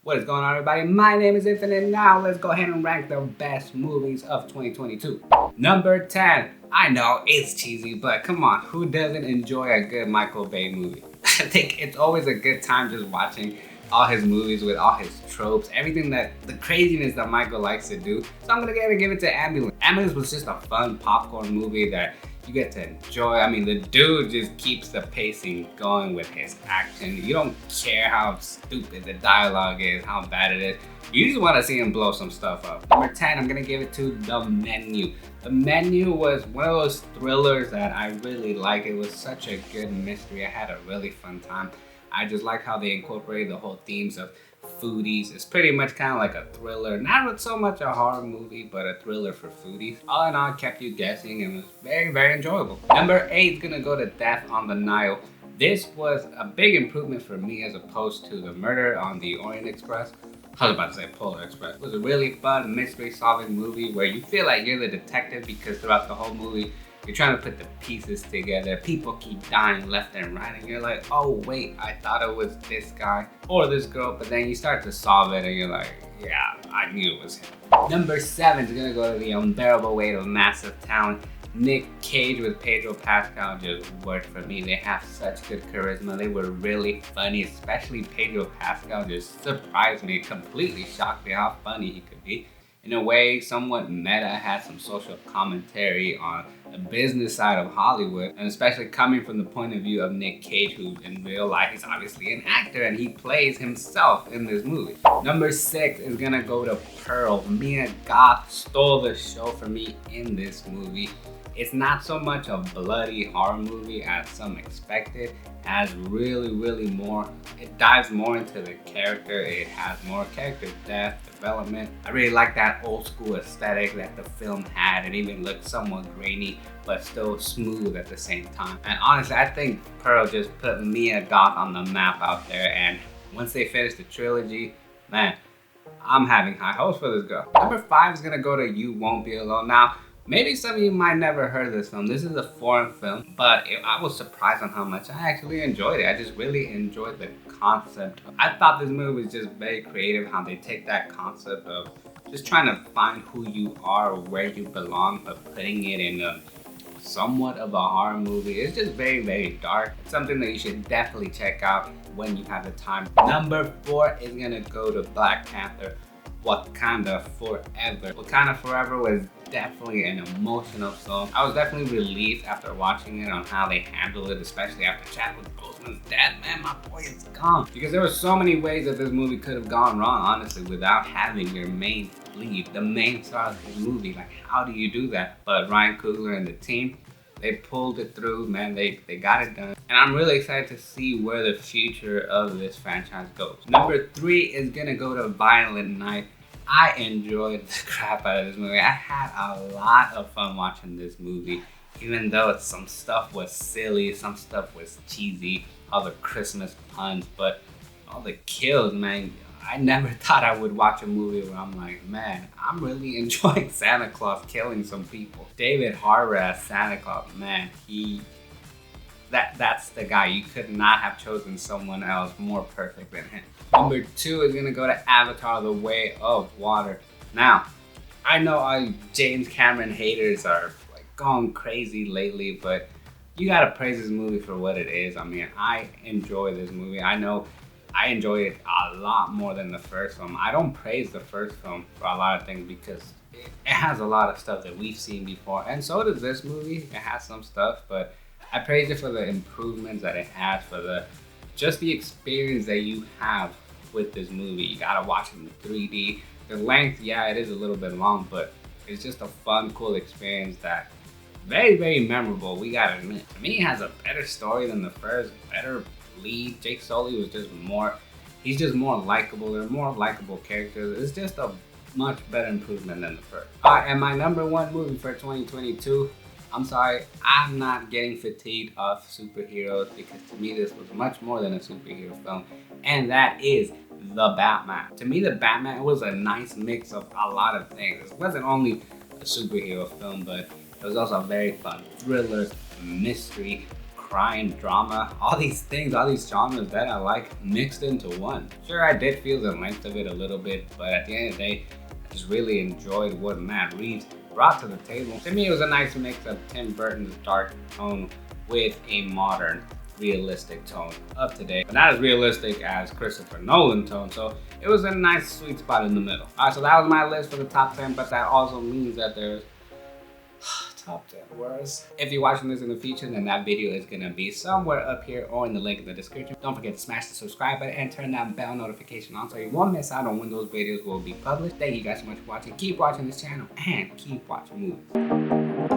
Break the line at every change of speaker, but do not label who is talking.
What is going on, everybody? My name is Infinite. Now let's go ahead and rank the best movies of 2022. Number 10. I know it's cheesy, but come on, who doesn't enjoy a good Michael Bay movie? I think it's always a good time just watching all his movies with all his tropes, everything the craziness that Michael likes to do. So I'm gonna give it to Ambulance. Ambulance was just a fun popcorn movie that you get to enjoy. I mean, the dude just keeps the pacing going with his action. You don't care how stupid the dialogue is, how bad it is. You just want to see him blow some stuff up. Number 10, I'm gonna give it to The Menu. The Menu was one of those thrillers that I really like. It was such a good mystery. I had a really fun time. I just like how they incorporated the whole themes of foodies. It's pretty much kind of like a thriller, not so much a horror movie, but a thriller for foodies. All in all, it kept you guessing and was very, very enjoyable. Number 8 is gonna go to Death on the Nile. This was a big improvement for me as opposed to the Murder on the Orient Express. I was about to say Polar Express. It was a really fun mystery solving movie where you feel like you're the detective because throughout the whole movie, you're trying to put the pieces together. People keep dying left and right, and you're like, oh wait, I thought it was this guy or this girl, but then you start to solve it and you're like, yeah, I knew it was him. Number 7 is gonna go to The Unbearable Weight of Massive Talent. Nick Cage with Pedro Pascal just worked for me. They have such good charisma. They were really funny, especially Pedro Pascal just surprised me, completely shocked me how funny he could be. In a way, somewhat meta, had some social commentary on the business side of Hollywood, and especially coming from the point of view of Nick Cage, who in real life is obviously an actor and he plays himself in this movie. Number 6 is gonna go to Pearl. Mia Goth stole the show for me in this movie. It's not so much a bloody horror movie as some expected. It has really more. It dives more into the character. It has more character depth, development. I really like that old school aesthetic that the film had. It even looked somewhat grainy, but still smooth at the same time. And honestly, I think Pearl just put Mia Goth on the map out there. And once they finish the trilogy, man, I'm having high hopes for this girl. Number 5 is gonna go to You Won't Be Alone. Now, maybe some of you might never heard of this film. This is a foreign film, but I was surprised on how much I actually enjoyed it. I just really enjoyed the concept. I thought this movie was just very creative, how they take that concept of just trying to find who you are or where you belong, but putting it in a somewhat of a horror movie. It's just very dark. It's something that you should definitely check out when you have the time. Number 4 is gonna go to Black Panther. Wakanda Forever. Wakanda Forever was definitely an emotional film. I was definitely relieved after watching it on how they handled it, especially after Chadwick Boseman's death. Man, my boy is gone. Because there were so many ways that this movie could have gone wrong, honestly, without having your main lead, the main star of the movie. Like, how do you do that? But Ryan Coogler and the team, they pulled it through, man. They got it done. And I'm really excited to see where the future of this franchise goes. Number 3 is gonna go to Violent Night. I enjoyed the crap out of this movie. I had a lot of fun watching this movie, even though some stuff was silly, some stuff was cheesy, all the Christmas puns, but all the kills, man. I never thought I would watch a movie where I'm like, man, I'm really enjoying Santa Claus killing some people. David Harbour as Santa Claus, man, that's the guy. You could not have chosen someone else more perfect than him. Number 2 is gonna go to Avatar: The Way of Water. Now, I know all James Cameron haters are like going crazy lately, but you gotta praise this movie for what it is. I mean, I enjoy this movie. I know I enjoy it a lot more than the first film. I don't praise the first film for a lot of things because it has a lot of stuff that we've seen before, and so does this movie. It has some stuff, but I praise it for the improvements that it has, for just the experience that you have with this movie. You gotta watch it in 3D. The length, yeah, it is a little bit long, but it's just a fun, cool experience that very memorable. We gotta admit. To me, it has a better story than the first, better lead. Jake Sully was just more, he's just more likable. They're more likable characters. It's just a much better improvement than the first. And my number 1 movie for 2022, I'm sorry, I'm not getting fatigued of superheroes because to me this was much more than a superhero film, and that is The Batman. To me, The Batman was a nice mix of a lot of things. It wasn't only a superhero film, but it was also a very fun thriller, mystery, crime, drama, all these things, all these genres that I like mixed into one. Sure, I did feel the length of it a little bit, but at the end of the day, I just really enjoyed what Matt Reeves brought to the table. To me, it was a nice mix of Tim Burton's dark tone with a modern, realistic tone of today, but not as realistic as Christopher Nolan tone, so it was a nice sweet spot in the middle. Alright, so that was my list for the top 10, but that also means that there's top 10 worst. If you're watching this in the future, then that video is gonna be somewhere up here or in the link in the description. Don't forget to smash the subscribe button and turn that bell notification on so you won't miss out on when those videos will be published. Thank you guys so much for watching. Keep watching this channel and keep watching movies.